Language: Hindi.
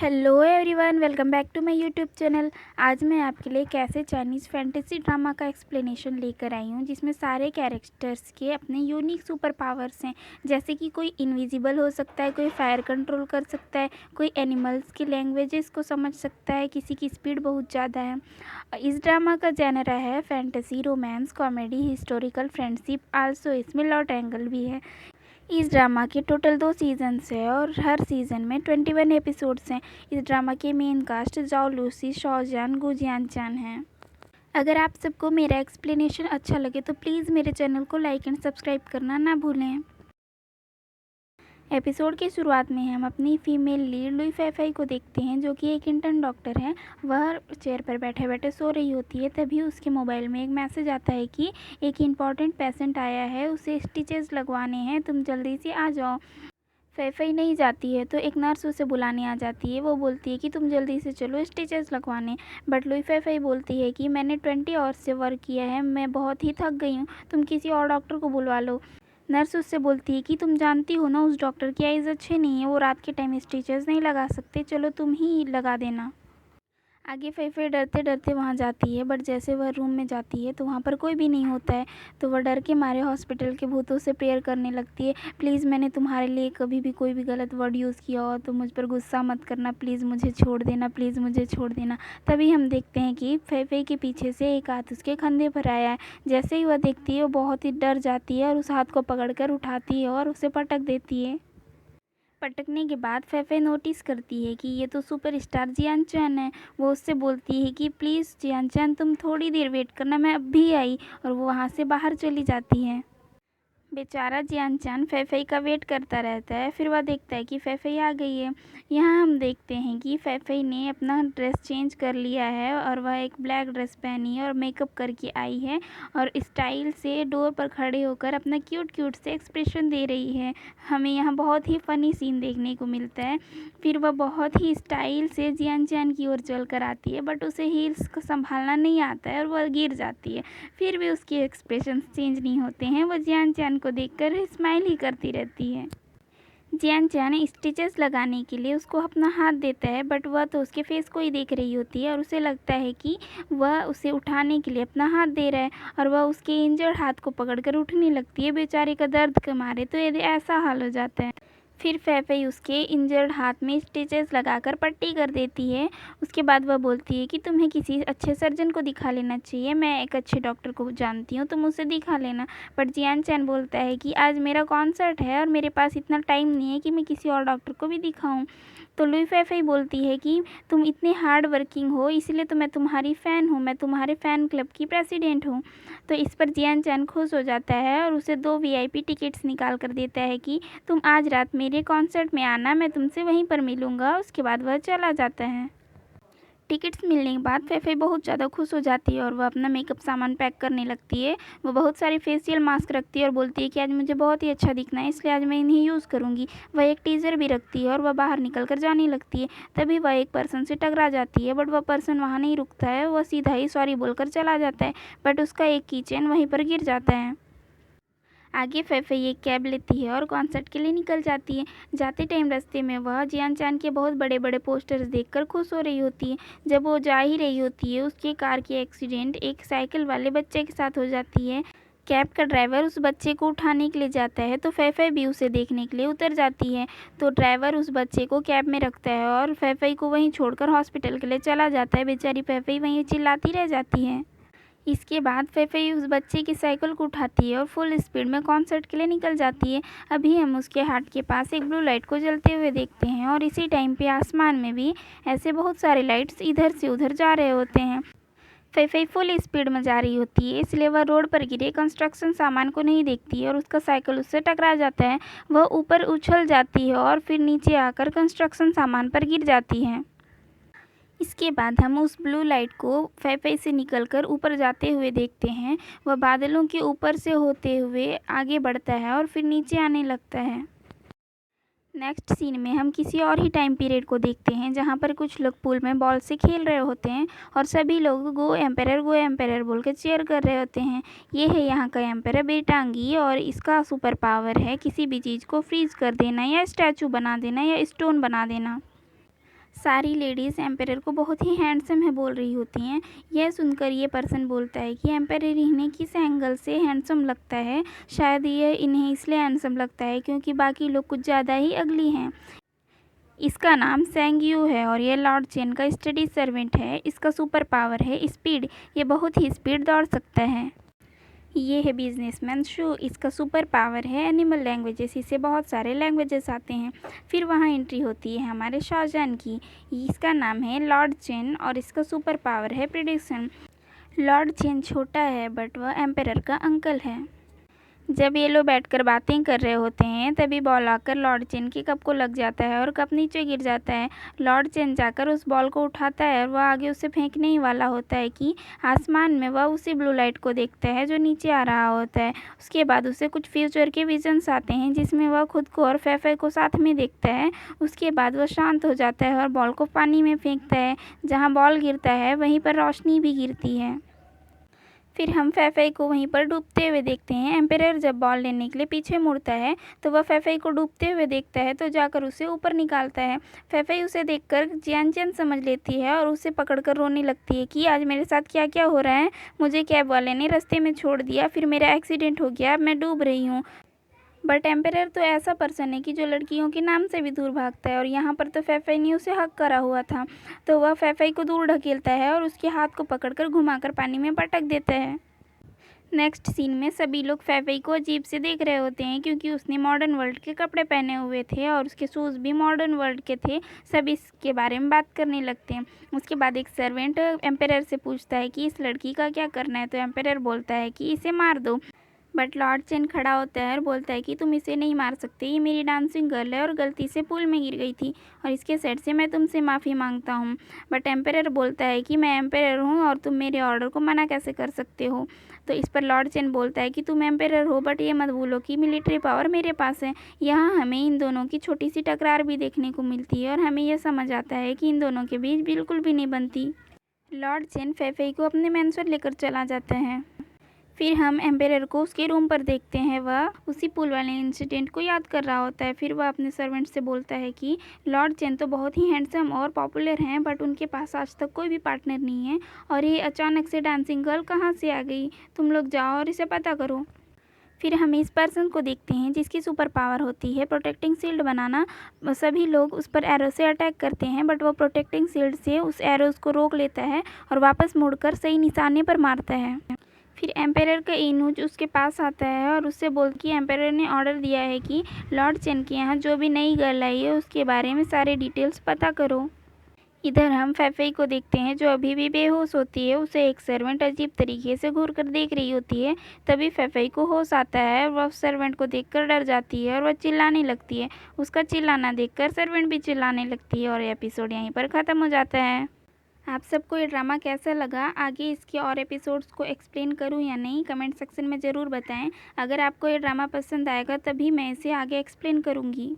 Hello everyone, welcome back to my YouTube channel. आज मैं आपके लिए कैसे चाइनीज़ फैंटेसी ड्रामा का एक्सप्लेनेशन लेकर आई हूँ, जिसमें सारे कैरेक्टर्स के अपने यूनिक सुपर पावर्स हैं। जैसे कि कोई इनविजिबल हो सकता है, कोई फायर कंट्रोल कर सकता है, कोई एनिमल्स की लैंग्वेजेस को समझ सकता है, किसी की स्पीड बहुत ज़्यादा है। इस ड्रामा का जेनरा है fantasy, romance, comedy, historical, friendship, also इसमें लव ट्रायंगल भी है। इस ड्रामा के टोटल 2 सीज़न्स हैं और हर सीज़न में 21 एपिसोड्स हैं। इस ड्रामा के मेन कास्ट जाओ लूसी, शौजान, गु जियानचान हैं। अगर आप सबको मेरा एक्सप्लेनेशन अच्छा लगे तो प्लीज़ मेरे चैनल को लाइक एंड सब्सक्राइब करना ना भूलें। एपिसोड की शुरुआत में हम अपनी फीमेल लीड लुई फैफाई को देखते हैं, जो कि एक इंटर्न डॉक्टर है। वह चेयर पर बैठे बैठे सो रही होती है। तभी उसके मोबाइल में एक मैसेज आता है कि एक इम्पॉर्टेंट पेशेंट आया है, उसे स्टिचेस लगवाने हैं, तुम जल्दी से आ जाओ। फैफाई नहीं जाती है तो एक नर्स उसे बुलाने आ जाती है। वो बोलती है कि तुम जल्दी से चलो स्टिचेस लगवाने। बट लुई फैफाई बोलती है कि मैंने 20 आवर्स से वर्क किया है, मैं बहुत ही थक गई हूँ, तुम किसी और डॉक्टर को बुलवा लो। नर्स उससे बोलती है कि तुम जानती हो ना, उस डॉक्टर की आइज़ अच्छे नहीं है, वो रात के टाइम स्टिचेस नहीं लगा सकते, चलो तुम ही लगा देना। आगे फैफे डरते डरते वहाँ जाती है, बट जैसे वह रूम में जाती है तो वहाँ पर कोई भी नहीं होता है। तो वह डर के मारे हॉस्पिटल के भूतों से प्रेयर करने लगती है, प्लीज़ मैंने तुम्हारे लिए कभी भी कोई भी गलत वर्ड यूज़ किया हो तो मुझ पर गुस्सा मत करना, प्लीज़ मुझे छोड़ देना, प्लीज़ मुझे छोड़ देना। तभी हम देखते हैं कि फैफे के पीछे से एक हाथ उसके कंधे पर आया है। जैसे ही वह देखती है वो बहुत ही डर जाती है और उस हाथ को पकड़कर उठाती है और उसे पटक देती है। पटकने के बाद फैफे नोटिस करती है कि ये तो सुपरस्टार जियानचैन है। वो उससे बोलती है कि प्लीज़ जियानचैन तुम थोड़ी देर वेट करना, मैं अब भी आई, और वो वहाँ से बाहर चली जाती है। बेचारा जियानचान फैफई का वेट करता रहता है। फिर वह देखता है कि फैफई आ गई है। यहाँ हम देखते हैं कि फैफई ने अपना ड्रेस चेंज कर लिया है और वह एक ब्लैक ड्रेस पहनी है और मेकअप करके आई है और स्टाइल से डोर पर खड़े होकर अपना क्यूट क्यूट से एक्सप्रेशन दे रही है। हमें यहाँ बहुत ही फ़नी सीन देखने को मिलता है। फिर वह बहुत ही स्टाइल से जियानचान की ओर चल कर आती है, बट उसे हील्स को संभालना नहीं आता है और वह गिर जाती है। फिर भी उसके एक्सप्रेशन चेंज नहीं होते हैं, वो जियानचान को देखकर स्माइल ही करती रहती है। जियानचान स्टिचेस लगाने के लिए उसको अपना हाथ देता है, बट वह तो उसके फेस को ही देख रही होती है और उसे लगता है कि वह उसे उठाने के लिए अपना हाथ दे रहा है और वह उसके इंजर्ड हाथ को पकड़कर उठने लगती है। बेचारे का दर्द के मारे तो यदि ऐसा हाल हो जाता है। फिर फैफई उसके इंजर्ड हाथ में स्टिचेस लगाकर पट्टी कर देती है। उसके बाद वह बोलती है कि तुम्हें किसी अच्छे सर्जन को दिखा लेना चाहिए, मैं एक अच्छे डॉक्टर को जानती हूँ, तुम उसे दिखा लेना। बट जियानचैन बोलता है कि आज मेरा कॉन्सर्ट है और मेरे पास इतना टाइम नहीं है कि मैं किसी और डॉक्टर को भी दिखाऊं। तो लुई फैफई बोलती है कि तुम इतने हार्ड वर्किंग हो, इसलिए तो मैं तुम्हारी फ़ैन हूँ, मैं तुम्हारे फ़ैन क्लब की प्रेसिडेंट हूँ। तो इस पर जियानचैन खुश हो जाता है और उसे 2 वीआईपी टिकट्स निकाल कर देता है कि तुम आज रात मेरे कॉन्सर्ट में आना, मैं तुमसे वहीं पर मिलूँगा। उसके बाद वह चला जाता है। टिकट्स मिलने के बाद फैफे बहुत ज़्यादा खुश हो जाती है और वह अपना मेकअप सामान पैक करने लगती है। वो बहुत सारे फेशियल मास्क रखती है और बोलती है कि आज मुझे बहुत ही अच्छा दिखना है, इसलिए आज मैं इन्हें यूज़ करूँगी। वह एक टीज़र भी रखती है और वह बाहर निकल कर जाने लगती है। तभी वह एक पर्सन से टकरा जाती है, बट वह पर्सन वहाँ नहीं रुकता है, वह सीधा ही सॉरी बोलकर चला जाता है। बट उसका एक कीचेन वहीं पर गिर जाता है। आगे फैफई एक कैब लेती है और कॉन्सर्ट के लिए निकल जाती है। जाते टाइम रास्ते में वह जियानचान के बहुत बड़े बड़े पोस्टर्स देखकर खुश हो रही होती है। जब वो जा ही रही होती है, उसके कार की एक्सीडेंट एक साइकिल वाले बच्चे के साथ हो जाती है। कैब का ड्राइवर उस बच्चे को उठाने के लिए जाता है तो फैफई भी उसे देखने के लिए उतर जाती है। तो ड्राइवर उस बच्चे को कैब में रखता है और फैफई को वहीं छोड़कर हॉस्पिटल के लिए चला जाता है। बेचारी फैफई वहीं चिल्लाती रह जाती है। इसके बाद फैफई उस बच्चे की साइकिल को उठाती है और फुल स्पीड में कॉन्सर्ट के लिए निकल जाती है। अभी हम उसके हार्ट के पास एक ब्लू लाइट को जलते हुए देखते हैं और इसी टाइम पे आसमान में भी ऐसे बहुत सारे लाइट्स इधर से उधर जा रहे होते हैं। फैफई फुल स्पीड में जा रही होती है, इसलिए वह रोड पर गिरे कंस्ट्रक्शन सामान को नहीं देखती है और उसका साइकिल उससे टकरा जाता है। वह ऊपर उछल जाती है और फिर नीचे आकर कंस्ट्रक्शन सामान पर गिर जाती है। इसके बाद हम उस ब्लू लाइट को फैफई से निकलकर ऊपर जाते हुए देखते हैं। वह बादलों के ऊपर से होते हुए आगे बढ़ता है और फिर नीचे आने लगता है। नेक्स्ट सीन में हम किसी और ही टाइम पीरियड को देखते हैं, जहाँ पर कुछ लोग पूल में बॉल से खेल रहे होते हैं और सभी लोग गो एम्पायर बोल कर चीयर कर रहे होते हैं। ये है यहाँ का एम्पायर बेटांगी और इसका सुपर पावर है किसी भी चीज़ को फ्रीज कर देना या स्टैचू बना देना या स्टोन बना देना। सारी लेडीज़ एम्पेरर को बहुत ही हैंडसम है बोल रही होती हैं। यह सुनकर ये पर्सन बोलता है कि एम्पेरर इन्हें किस एंगल से हैंडसम लगता है। शायद यह इन्हें इसलिए हैंडसम लगता है क्योंकि बाकी लोग कुछ ज़्यादा ही अगली हैं। इसका नाम सेंग यू है और ये लॉर्ड चेन का स्टडी सर्वेंट है। इसका सुपर पावर है स्पीड। ये बहुत ही स्पीड दौड़ सकता है। ये है बिजनेसमैन शू। इसका सुपर पावर है एनिमल लैंग्वेजेस। इसे बहुत सारे लैंग्वेजेस आते हैं। फिर वहाँ एंट्री होती है हमारे शाहजहां की। इसका नाम है लॉर्ड चेन और इसका सुपर पावर है प्रिडिक्शन। लॉर्ड चेन छोटा है बट वह एम्पेरर का अंकल है। जब ये लोग बैठकर बातें कर रहे होते हैं तभी बॉल आकर लॉर्ड चेन के कप को लग जाता है और कप नीचे गिर जाता है। लॉर्ड चेन जाकर उस बॉल को उठाता है और वह आगे उसे फेंकने ही वाला होता है कि आसमान में वह उसी ब्लू लाइट को देखता है जो नीचे आ रहा होता है। उसके बाद उसे कुछ फ्यूचर के विजन्स आते हैं जिसमें वह खुद को और फैफे को साथ में देखता है। उसके बाद वह शांत हो जाता है और बॉल को पानी में फेंकता है। जहाँ बॉल गिरता है वहीं पर रोशनी भी गिरती है। फिर हम फैफे को वहीं पर डूबते हुए देखते हैं। एम्पेरर जब बॉल लेने के लिए पीछे मुड़ता है तो वह फैफे को डूबते हुए देखता है तो जाकर उसे ऊपर निकालता है। फैफे उसे देखकर जियान समझ लेती है और उसे पकड़कर रोने लगती है कि आज मेरे साथ क्या क्या हो रहा है। मुझे कैब वाले ने रास्ते में छोड़ दिया, फिर मेरा एक्सीडेंट हो गया, अब मैं डूब रही हूँ। बट एम्पेरर तो ऐसा पर्सन है कि जो लड़कियों के नाम से भी दूर भागता है और यहाँ पर तो फैफे ने उसे हक करा हुआ था तो वह फैफे को दूर ढकेलता है और उसके हाथ को पकड़कर घुमाकर पानी में पटक देता है। नेक्स्ट सीन में सभी लोग फैफे को अजीब से देख रहे होते हैं क्योंकि उसने मॉडर्न वर्ल्ड के कपड़े पहने हुए थे और उसके शूज़ भी मॉडर्न वर्ल्ड के थे। सब इसके बारे में बात करने लगते हैं। उसके बाद एक सर्वेंट एम्पेरर से पूछता है कि इस लड़की का क्या करना है तो एम्पेरर बोलता है कि इसे मार दो। बट लॉर्ड चेन खड़ा होता है और बोलता है कि तुम इसे नहीं मार सकते, ये मेरी डांसिंग गर्ल है और गलती से पूल में गिर गई थी और इसके सेट से मैं तुमसे माफ़ी मांगता हूँ। बट एम्पेरर बोलता है कि मैं एम्पेरर हूँ और तुम मेरे ऑर्डर को मना कैसे कर सकते हो। तो इस पर लॉर्ड चेन बोलता है कि तुम एम्पेरर हो बट ये मत भूलो कि मिलिट्री पावर मेरे पास है। यहाँ हमें इन दोनों की छोटी सी टकरार भी देखने को मिलती है और हमें यह समझ आता है कि इन दोनों के बीच बिल्कुल भी नहीं बनती। लॉर्ड चेन फैफे को अपने मैंशन लेकर चला जाता है। फिर हम एम्पेरर को उसके रूम पर देखते हैं। वह उसी पुल वाले इंसिडेंट को याद कर रहा होता है। फिर वह अपने सर्वेंट से बोलता है कि लॉर्ड चेन तो बहुत ही हैंडसम और पॉपुलर हैं बट उनके पास आज तक कोई भी पार्टनर नहीं है और ये अचानक से डांसिंग गर्ल कहाँ से आ गई। तुम लोग जाओ और इसे पता करो। फिर हम इस पर्सन को देखते हैं जिसकी सुपर पावर होती है प्रोटेक्टिंग शील्ड बनाना। सभी लोग उस पर एरो से अटैक करते हैं बट वो प्रोटेक्टिंग शील्ड से उस एरोज को रोक लेता है और वापस मुड़कर सही निशाने पर मारता है। फिर एम्पेरर का इनूज उसके पास आता है और उससे बोलती कि एम्पेरर ने ऑर्डर दिया है कि लॉर्ड चेन के यहाँ जो भी नई गर्ल आई है उसके बारे में सारे डिटेल्स पता करो। इधर हम फैफे को देखते हैं जो अभी भी बेहोश होती है। उसे एक सर्वेंट अजीब तरीके से घूर कर देख रही होती है। तभी फैफे को होश आता है। वह सर्वेंट को देखकर डर जाती है और वह चिल्लाने लगती है। उसका चिल्लाना देखकर सर्वेंट भी चिल्लाने लगती है और एपिसोड यहीं पर ख़त्म हो जाता है। आप सबको ये ड्रामा कैसा लगा, आगे इसके और एपिसोड्स को एक्सप्लेन करूं या नहीं, कमेंट सेक्शन में ज़रूर बताएं। अगर आपको ये ड्रामा पसंद आएगा तभी मैं इसे आगे एक्सप्लेन करूंगी।